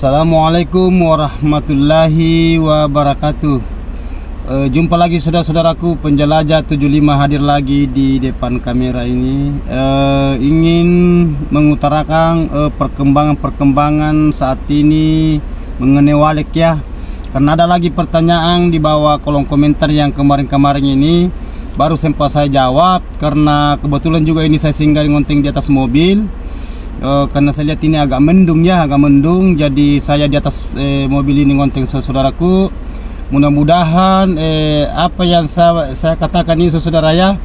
Assalamualaikum warahmatullahi wabarakatuh. Jumpa lagi saudara-saudaraku penjelajah 75 hadir lagi di depan kamera ini. Ingin mengutarakan perkembangan-perkembangan saat ini mengenai Walek ya. Karena ada lagi pertanyaan di bawah kolom komentar yang kemarin-kemarin ini baru sempat saya jawab, karena kebetulan juga ini saya singgah ngonteng di atas mobil. Karena saya lihat ini agak mendung ya, jadi saya di atas mobil ini ngonteng saudaraku. Mudah-mudahan apa yang saya katakan ini saudara ya,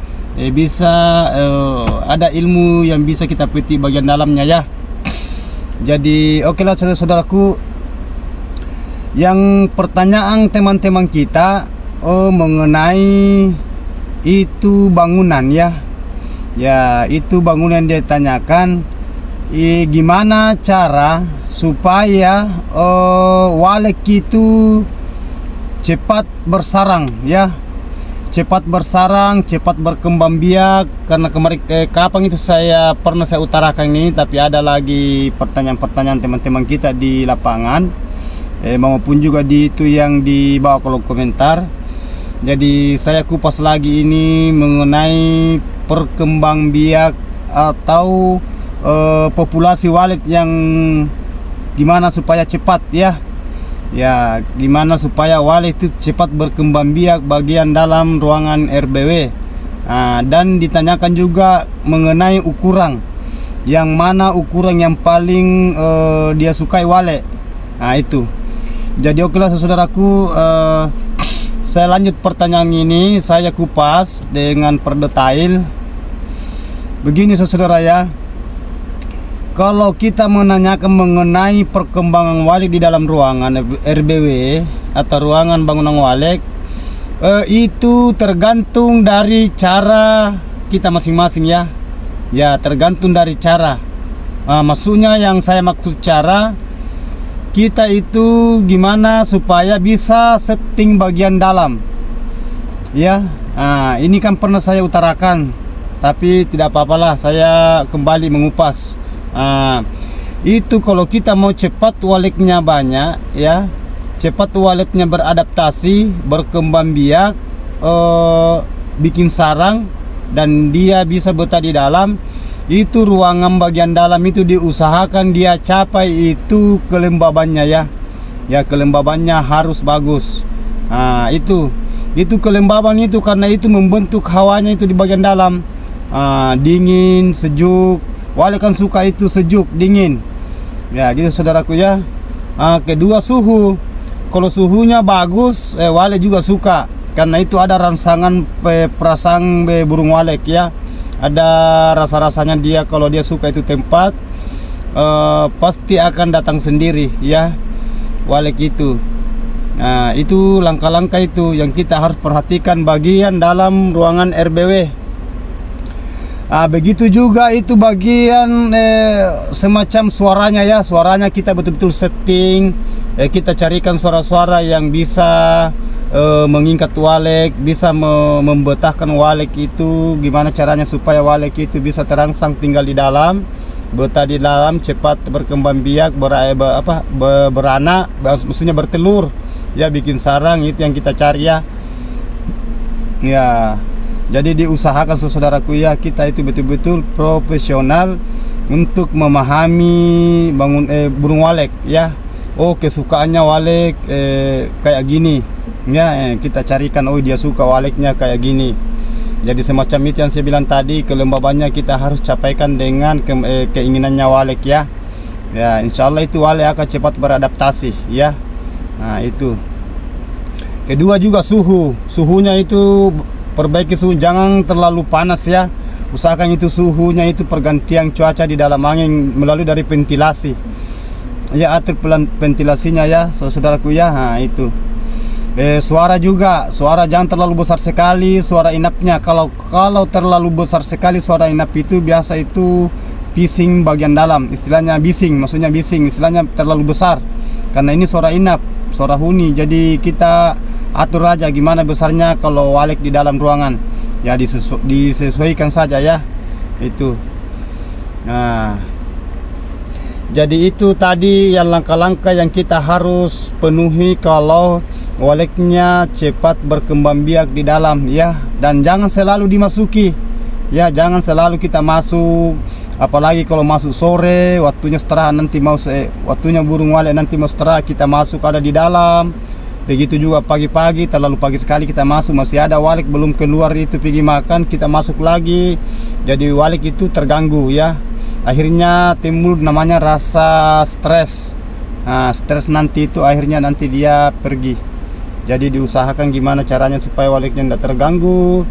bisa ada ilmu yang bisa kita petik bagian dalamnya ya. Jadi oke lah saudaraku, yang pertanyaan teman-teman kita mengenai itu bangunan ya. Ya, itu bangunan dia tanyakan, gimana cara supaya Walek itu cepat bersarang ya, cepat bersarang, cepat berkembang biak. Karena kemarin kapan itu saya utarakan ini, tapi ada lagi pertanyaan-pertanyaan teman-teman kita di lapangan maupun juga di itu yang di bawah kolom komentar. Jadi saya kupas lagi ini mengenai perkembang biak atau populasi Walek yang gimana supaya cepat ya. Ya, gimana supaya Walek itu cepat berkembang biak bagian dalam ruangan RBW. Dan ditanyakan juga mengenai ukuran, yang mana ukuran yang paling dia sukai Walek. Itu. Jadi oke lah saudaraku, saya lanjut pertanyaan ini, saya kupas dengan perdetail. Begini saudara ya. Kalau kita menanyakan mengenai perkembangan Walek di dalam ruangan RBW atau ruangan bangunan Walek, itu tergantung dari cara kita masing-masing ya. Ya, tergantung dari cara. Maksudnya yang saya maksud cara, kita itu gimana supaya bisa setting bagian dalam. Ya, ini kan pernah saya utarakan, tapi tidak apa-apalah, saya kembali mengupas. Itu kalau kita mau cepat Waleknya banyak ya, cepat Waleknya beradaptasi, berkembang biak, bikin sarang, dan dia bisa betah di dalam, itu ruangan bagian dalam itu diusahakan dia capai itu kelembabannya ya. Ya, kelembabannya harus bagus. Itu kelembaban itu, karena itu membentuk hawanya itu di bagian dalam, dingin, sejuk. Walek kan suka itu sejuk, dingin. Ya, gitu saudaraku ya. Kedua suhu. Kalau suhunya bagus, Walek juga suka. Karena itu ada rangsangan perasaan burung Walek ya. Ada rasa-rasanya dia, kalau dia suka itu tempat, pasti akan datang sendiri ya, Walek itu. Itu langkah-langkah itu yang kita harus perhatikan bagian dalam ruangan RBW. Begitu juga itu bagian semacam suaranya ya. Suaranya kita betul-betul setting, kita carikan suara-suara yang bisa mengikat Walek, bisa membetahkan Walek itu. Gimana caranya supaya Walek itu bisa terangsang tinggal di dalam, betah di dalam, cepat berkembang biak, beranak, maksudnya bertelur ya, bikin sarang. Itu yang kita cari ya. Ya, jadi diusahakan saudaraku ya, kita itu betul-betul profesional untuk memahami burung Walek ya. Kesukaannya Walek kayak gini ya, kita carikan, dia suka Waleknya kayak gini. Jadi semacam itu yang saya bilang tadi, kelembabannya kita harus capaikan dengan keinginannya Walek ya. Ya, insya Allah itu Walek akan cepat beradaptasi ya. Itu. Kedua juga suhunya itu perbaiki suhu, jangan terlalu panas ya. Usahakan itu suhunya itu pergantian cuaca di dalam angin melalui dari ventilasi. Ya, atur ventilasinya ya saudaraku ya. Itu. Suara juga, suara jangan terlalu besar sekali suara inapnya. Kalau terlalu besar sekali suara inap itu biasa itu bising bagian dalam, istilahnya bising, maksudnya bising, istilahnya terlalu besar. Karena ini suara inap, suara huni. Jadi kita atur aja gimana besarnya kalau Walek di dalam ruangan ya, disesuaikan saja ya. Itu. Jadi itu tadi yang langkah-langkah yang kita harus penuhi kalau waleknya cepat berkembang biak di dalam ya. Dan jangan selalu dimasuki ya, jangan selalu kita masuk, apalagi kalau masuk sore waktunya seterahan, nanti mau waktunya burung walek nanti mau seterahan kita masuk ada di dalam. Begitu juga pagi-pagi, terlalu pagi sekali kita masuk, masih ada walek belum keluar itu pergi makan, kita masuk lagi. Jadi walek itu terganggu ya. Akhirnya timbul namanya rasa stres. Nah, stres nanti itu akhirnya nanti dia pergi. Jadi diusahakan gimana caranya supaya waleknya tidak terganggu.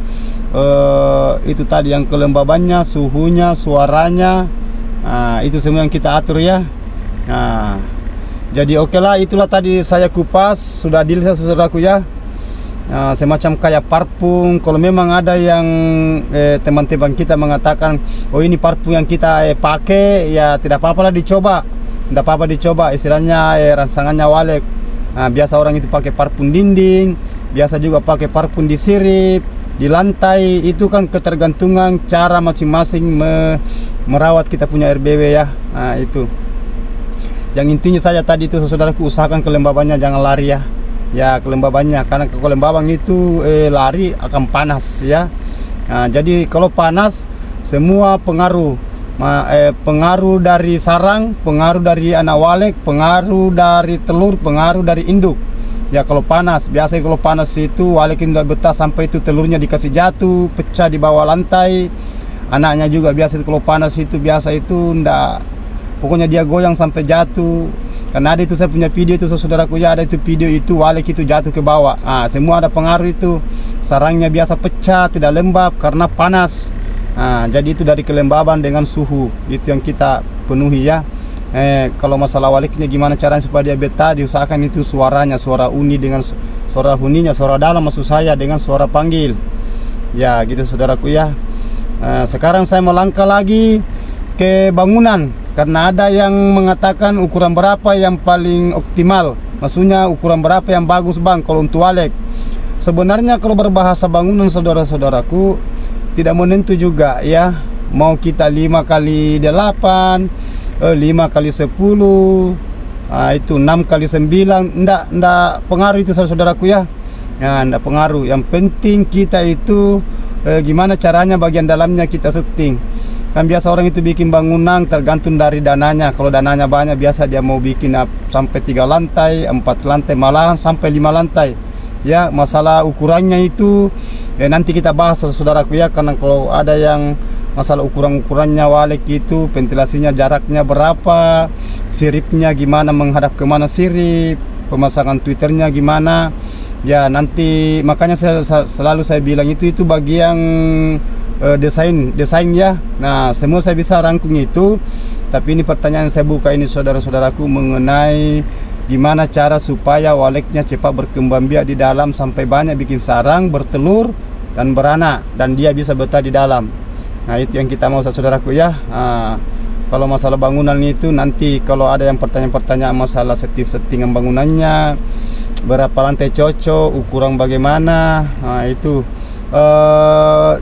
Itu tadi yang kelembabannya, suhunya, suaranya, itu semua yang kita atur ya. Jadi oke lah, itulah tadi saya kupas, sudah deal saudaraku ya. Semacam kayak parfum. Kalau memang ada yang teman-teman kita mengatakan, oh ini parfum yang kita pakai, ya tidak apa-apa lah dicoba. Tidak apa-apa dicoba, istilahnya rangsangannya walek. Biasa orang itu pakai parfum dinding, biasa juga pakai parfum di sirip, di lantai. Itu kan ketergantungan cara masing-masing merawat kita punya RBW ya. Itu yang intinya saya tadi itu saudaraku, usahakan kelembabannya jangan lari ya. Ya kelembabannya, karena kelembaban itu lari akan panas ya. Jadi kalau panas semua pengaruh, pengaruh dari sarang, pengaruh dari anak walek, pengaruh dari telur, pengaruh dari induk. Ya kalau panas, biasanya kalau panas itu walek tidak betah sampai itu telurnya dikasih jatuh, pecah di bawah lantai. Anaknya juga biasa kalau panas itu biasa itu ndak, pokoknya dia goyang sampai jatuh. Karena ada itu saya punya video itu saudaraku ya, ada itu video itu walek itu jatuh ke bawah. Semua ada pengaruh itu. Sarangnya biasa pecah, tidak lembab karena panas. Jadi itu dari kelembaban dengan suhu itu yang kita penuhi ya. Kalau masalah waleknya gimana caranya supaya dia betah, diusahakan itu suaranya, suara uni dengan suara huninya, suara dalam maksud saya dengan suara panggil. Ya gitu saudaraku ya. Sekarang saya mau langkah lagi ke bangunan, karena ada yang mengatakan ukuran berapa yang paling optimal, maksudnya ukuran berapa yang bagus bang kalau untuk walek. Sebenarnya kalau berbahasa bangunan saudara-saudaraku tidak menentu juga ya, mau kita 5x8, 5x10, itu 6x9, ndak pengaruh itu saudaraku ya. Ndak pengaruh, yang penting kita itu gimana caranya bagian dalamnya kita setting. Kan biasa orang itu bikin bangunan tergantung dari dananya. Kalau dananya banyak biasa dia mau bikin sampai 3 lantai, 4 lantai, malahan sampai 5 lantai. Ya masalah ukurannya itu nanti kita bahas saudaraku ya. Karena kalau ada yang masalah ukurannya walek itu, ventilasinya jaraknya berapa, siripnya gimana, menghadap kemana sirip, pemasangan twitternya gimana. Ya nanti makanya selalu saya bilang itu bagian desain ya. Nah semua saya bisa rangkum itu, tapi ini pertanyaan saya buka ini saudara-saudaraku mengenai gimana cara supaya waleknya cepat berkembang biak di dalam sampai banyak bikin sarang, bertelur dan beranak, dan dia bisa betah di dalam. Nah itu yang kita mau saudaraku ya. Kalau masalah bangunan itu nanti kalau ada yang pertanyaan-pertanyaan masalah settingan bangunannya, berapa lantai cocok, ukuran bagaimana, itu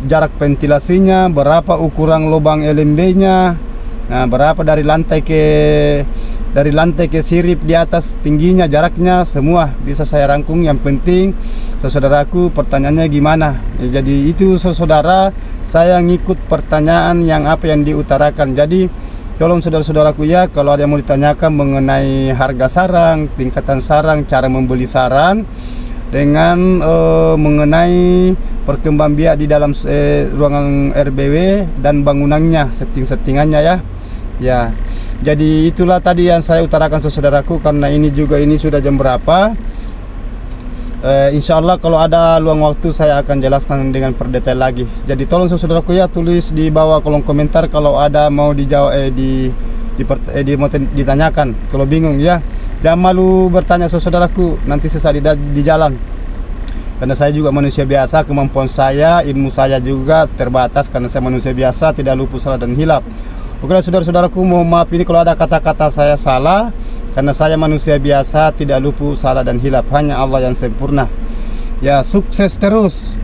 jarak ventilasinya, berapa ukuran lubang LMB-nya, berapa dari lantai ke sirip di atas tingginya, jaraknya semua bisa saya rangkum. Yang penting saudaraku pertanyaannya gimana ya, jadi itu saudara saya ngikut pertanyaan yang apa yang diutarakan. Jadi tolong saudara-saudaraku ya, kalau ada yang mau ditanyakan mengenai harga sarang, tingkatan sarang, cara membeli sarang, dengan mengenai perkembang biak di dalam ruangan RBW dan bangunannya, settingannya ya. Ya, jadi itulah tadi yang saya utarakan saudaraku. Karena ini sudah jam berapa. Insya Allah kalau ada luang waktu saya akan jelaskan dengan perdetail lagi. Jadi tolong saudaraku ya, tulis di bawah kolom komentar kalau ada mau dijawab mau ditanyakan. Kalau bingung ya, jangan malu bertanya saudaraku, nanti sesat di jalan. Karena saya juga manusia biasa, kemampuan saya, ilmu saya juga terbatas, karena saya manusia biasa, tidak luput salah dan hilap. Oke saudara-saudaraku, mohon maaf ini kalau ada kata-kata saya salah, karena saya manusia biasa, tidak luput salah dan hilap, hanya Allah yang sempurna. Ya sukses terus.